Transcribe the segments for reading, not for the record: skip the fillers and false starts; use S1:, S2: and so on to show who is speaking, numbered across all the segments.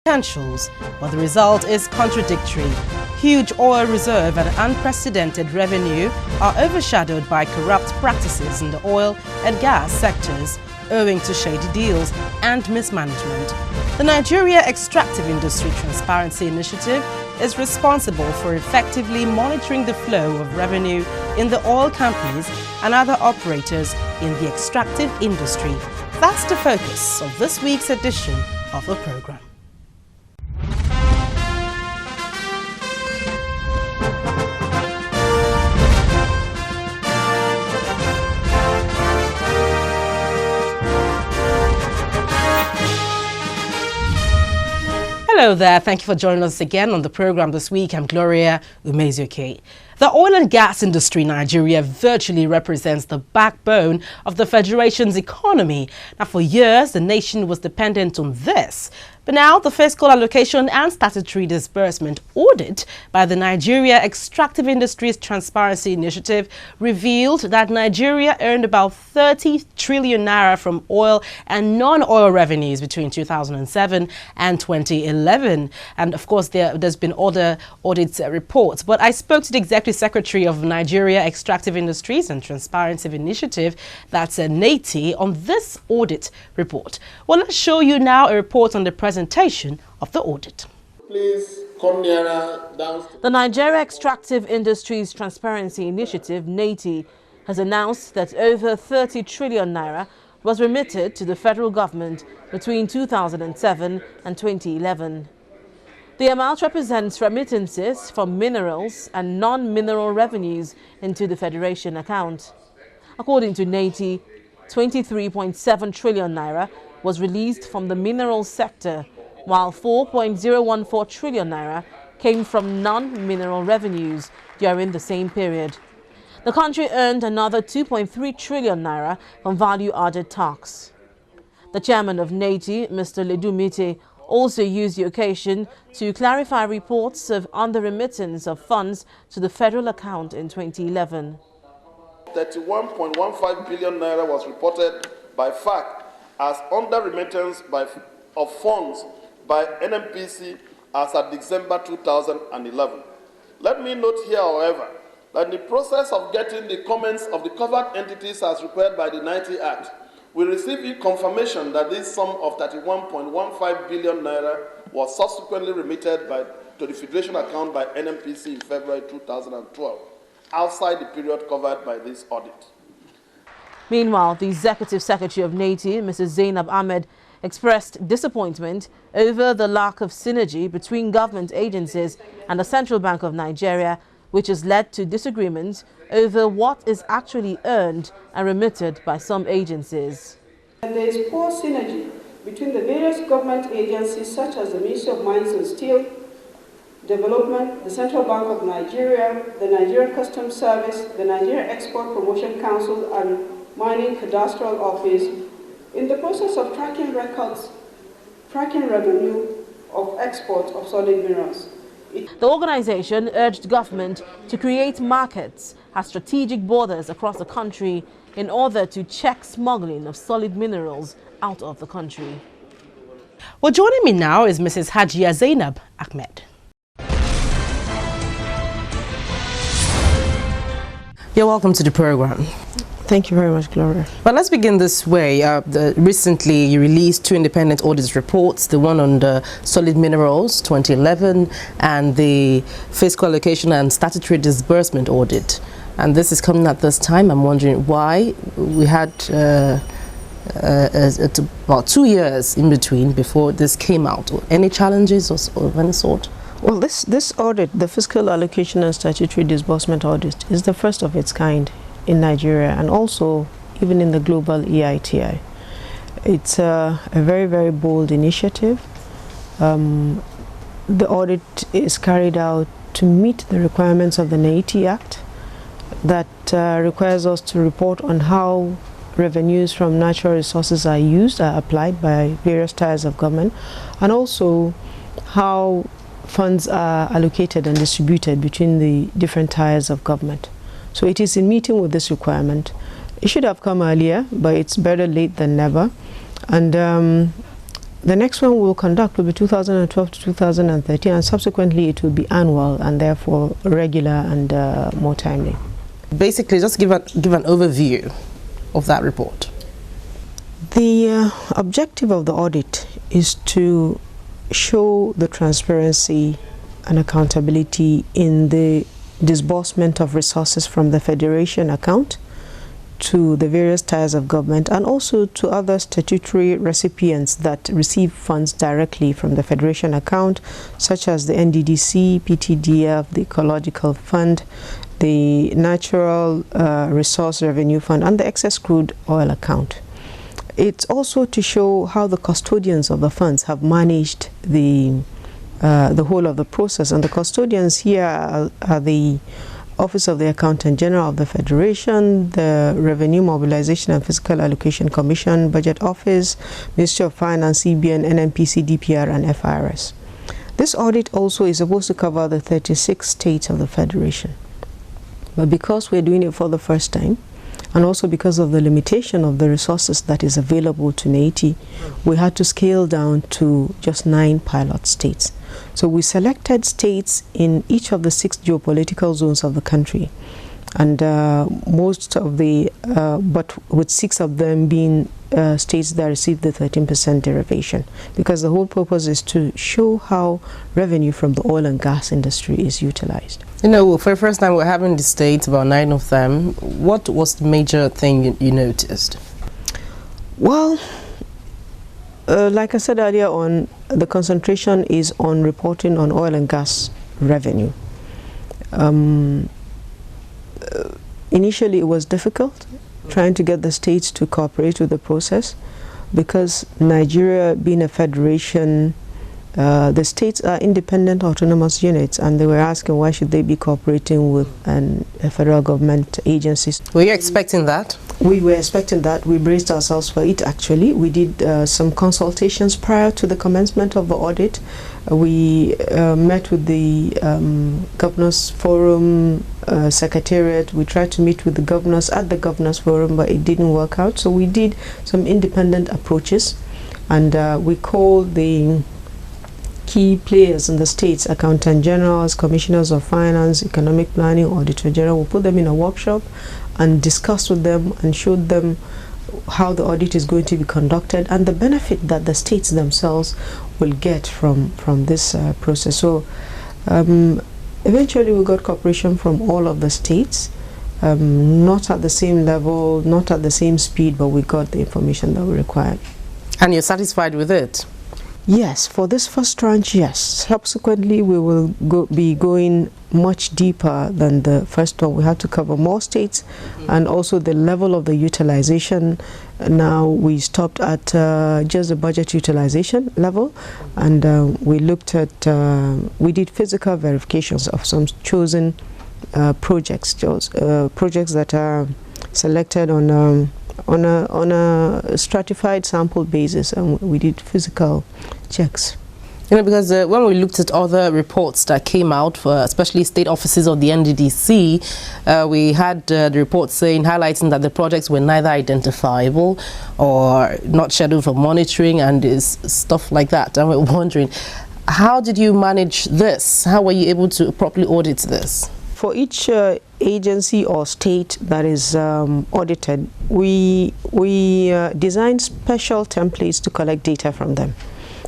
S1: potentials, but the result is contradictory. Huge oil reserve and unprecedented revenue are overshadowed by corrupt practices in the oil and gas sectors, owing to shady deals and mismanagement. The Nigeria Extractive Industry Transparency Initiative is responsible for effectively monitoring the flow of revenue in the oil companies and other operators in the extractive industry. That's the focus of this week's edition of the program. Hello there, thank you for joining us again on the program this week. I'm Gloria Umezuke. The oil and gas industry in Nigeria virtually represents the backbone of the Federation's economy. Now, for years, the nation was dependent on this. But now, the Fiscal Allocation and Statutory Disbursement Audit by the Nigeria Extractive Industries Transparency Initiative revealed that Nigeria earned about 30 trillion naira from oil and non-oil revenues between 2007 and 2011. And of course, there's been other audit reports. But I spoke to the Executive Secretary of Nigeria Extractive Industries and Transparency Initiative, that's NEITI, on this audit report. Well, let's show you now a report on the presentation of the audit.
S2: Please come nearer down.
S3: The Nigeria Extractive Industries Transparency Initiative, NEITI, has announced that over 30 trillion naira was remitted to the federal government between 2007 and 2011. The amount represents remittances from minerals and non-mineral revenues into the Federation account. According to NEITI, 23.7 trillion naira was released from the mineral sector, while 4.014 trillion naira came from non-mineral revenues during the same period. The country earned another 2.3 trillion naira from value-added tax. The chairman of NEITI, Mr. Ledumite, also used the occasion to clarify reports of under-remittance of funds to the federal account in 2011.
S2: 31.15 billion naira was reported by FAC as under-remittance of funds by NNPC as at December 2011. Let me note here, however, that in the process of getting the comments of the covered entities as required by the NEITI Act, we received confirmation that this sum of 31.15 billion naira was subsequently remitted to the Federation account by NNPC in February 2012, outside the period covered by this audit.
S3: Meanwhile, the Executive Secretary of NEITI, Mrs. Zainab Ahmed, expressed disappointment over the lack of synergy between government agencies and the Central Bank of Nigeria, which has led to disagreements over what is actually earned and remitted by some agencies.
S4: There is poor synergy between the various government agencies such as the Ministry of Mines and Steel, Development, the Central Bank of Nigeria, the Nigerian Customs Service, the Nigerian Export Promotion Council and Mining Cadastral Office in the process of tracking records, tracking revenue of exports of solid minerals.
S3: The organization urged government to create markets at strategic borders across the country in order to check smuggling of solid minerals out of the country.
S1: Well, joining me now is Mrs. Hajia Zainab Ahmed. You're welcome to the program.
S5: Thank you very much, Gloria.
S1: Well, let's begin this way. Recently, you released two independent audit reports, the one on the solid minerals, 2011, and the Fiscal Allocation and Statutory Disbursement Audit. And this is coming at this time. I'm wondering why we had about 2 years in between before this came out. Any challenges of any sort?
S5: Well, this audit, the Fiscal Allocation and Statutory Disbursement Audit, is the first of its kind in Nigeria and also even in the global EITI. It's a very, very bold initiative. The audit is carried out to meet the requirements of the NEITI Act that requires us to report on how revenues from natural resources are applied by various tiers of government, and also how funds are allocated and distributed between the different tiers of government. So it is in meeting with this requirement. It should have come earlier, but it's better late than never. And The next one we'll conduct will be 2012 to 2013, and subsequently it will be annual and therefore regular and more timely.
S1: Basically, just give an overview of that report.
S5: The objective of the audit is to show the transparency and accountability in the disbursement of resources from the Federation account to the various tiers of government, and also to other statutory recipients that receive funds directly from the Federation account, such as the NDDC, PTDF, the Ecological Fund, the Natural Resource Revenue Fund, and the Excess Crude Oil account. It's also to show how the custodians of the funds have managed the whole of the process, and the custodians here are the Office of the Accountant General of the Federation, the Revenue Mobilization and Fiscal Allocation Commission, Budget Office, Ministry of Finance, CBN, NNPC, DPR, and FIRS. This audit also is supposed to cover the 36 states of the Federation. But because we're doing it for the first time, and also because of the limitation of the resources that is available to NEITI, we had to scale down to just 9 pilot states. So we selected states in each of the 6 geopolitical zones of the country, and most of the, but with 6 of them being states that received the 13% derivation, because the whole purpose is to show how revenue from the oil and gas industry is utilized.
S1: You know, for the first time we're having the states, about 9 of them. What was the major thing you noticed?
S5: Well, like I said earlier on, the concentration is on reporting on oil and gas revenue. Initially it was difficult trying to get the states to cooperate with the process, because Nigeria being a federation, the states are independent autonomous units, and they were asking why should they be cooperating with a federal government agencies.
S1: Were you expecting that?
S5: We were expecting that. We braced ourselves for it, actually. We did some consultations prior to the commencement of the audit. We met with the Governors Forum Secretariat. We tried to meet with the governors at the Governors Forum, but it didn't work out. So we did some independent approaches, and we called the key players in the states, accountant generals, commissioners of finance, economic planning, auditor general. We put them in a workshop and discussed with them and showed them how the audit is going to be conducted and the benefit that the states themselves will get from this process. So eventually we got cooperation from all of the states, not at the same level, not at the same speed, but we got the information that we required.
S1: And you're satisfied with it?
S5: Yes, for this first tranche, yes. Subsequently, we will be going much deeper than the first one. We had to cover more states, and also the level of the utilization. Now we stopped at just the budget utilization level, and we looked at, we did physical verifications of some chosen projects that are selected on a stratified sample basis, and we did physical checks.
S1: You know, because when we looked at other reports that came out, for especially state offices of the NDDC, we had the report highlighting that the projects were neither identifiable or not scheduled for monitoring and stuff like that. And we're wondering, how did you manage this? How were you able to properly audit this?
S5: For each agency or state that is audited, we designed special templates to collect data from them,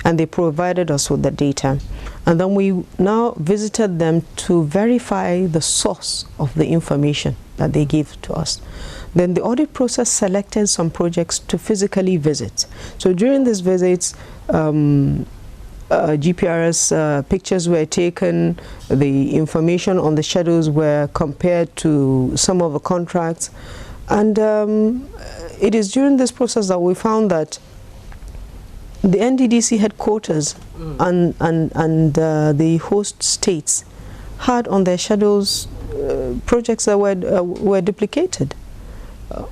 S5: and they provided us with the data, and then we now visited them to verify the source of the information that they gave to us. Then the audit process selected some projects to physically visit. So during these visits, GPRS pictures were taken, the information on the schedules were compared to some of the contracts, and it is during this process that we found that the NDDC headquarters and the host states had on their schedules projects that were duplicated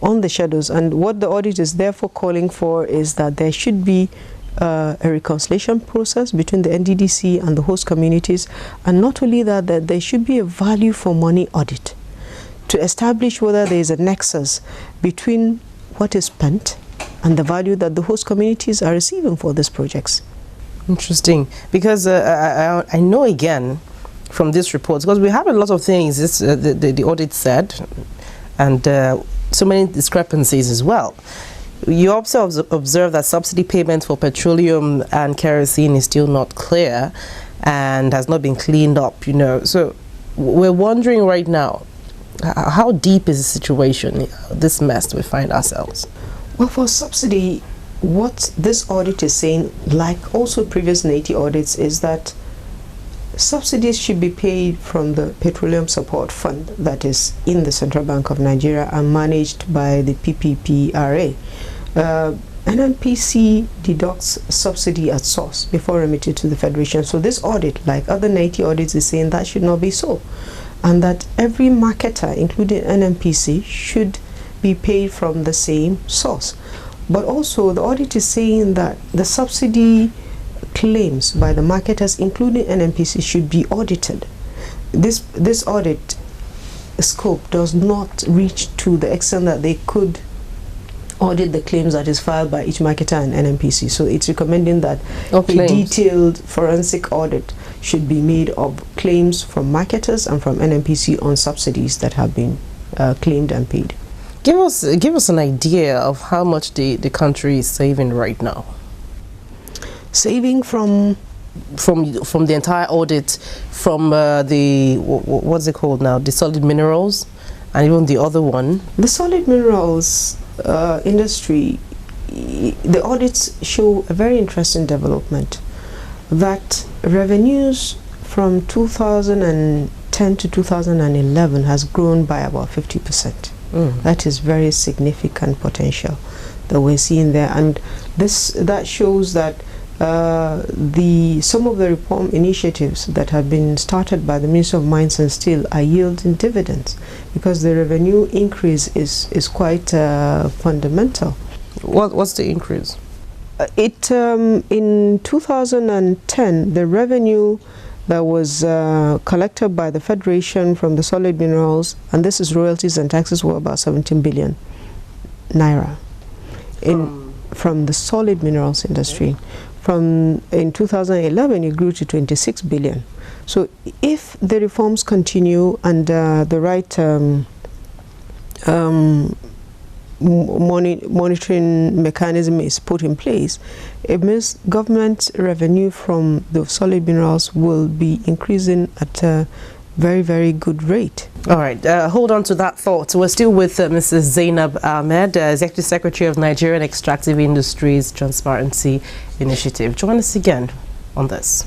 S5: on the schedules, and what the audit is therefore calling for is that there should be a reconciliation process between the NDDC and the host communities, and not only that, that there should be a value for money audit to establish whether there is a nexus between what is spent and the value that the host communities are receiving for these projects.
S1: Interesting, because I know again from this report, because we have a lot of things the audit said, and so many discrepancies as well. You also observe that subsidy payment for petroleum and kerosene is still not clear and has not been cleaned up, you know. So we're wondering right now, how deep is the situation, this mess we find ourselves?
S5: Well, for subsidy, what this audit is saying, like also previous NEITI audits, is that subsidies should be paid from the Petroleum Support Fund that is in the Central Bank of Nigeria and managed by the PPPRA. NNPC deducts subsidy at source before remitted to the Federation. So this audit, like other NEITI audits, is saying that should not be so, and that every marketer, including NNPC, should be paid from the same source. But also the audit is saying that the subsidy claims by the marketers, including NNPC, should be audited. This audit scope does not reach to the extent that they could audit the claims that is filed by each marketer and NNPC. So it's recommending that a detailed forensic audit should be made of claims from marketers and from NNPC on subsidies that have been claimed and paid.
S1: Give us an idea of how much the country is saving right now.
S5: Saving from
S1: the entire audit, from the what's it called now, the solid minerals, and even the other one.
S5: The solid minerals industry, the audits show a very interesting development, that revenues from 2010 to 2011 has grown by about 50%. That is very significant potential that we're seeing there, and that shows that some of the reform initiatives that have been started by the Ministry of Mines and Steel are yielding dividends, because the revenue increase is quite fundamental.
S1: What's the increase?
S5: In 2010, the revenue that was collected by the Federation from the solid minerals, and this is royalties and taxes, were about 17 billion naira from the solid minerals industry. In 2011, it grew to 26 billion. So if the reforms continue and the right monitoring mechanism is put in place, it means government revenue from the solid minerals will be increasing at a very, very good rate.
S1: All right, hold on to that thought. We're still with Mrs. Zainab Ahmed, Executive Secretary of Nigerian Extractive Industries Transparency Initiative. Join us again on this.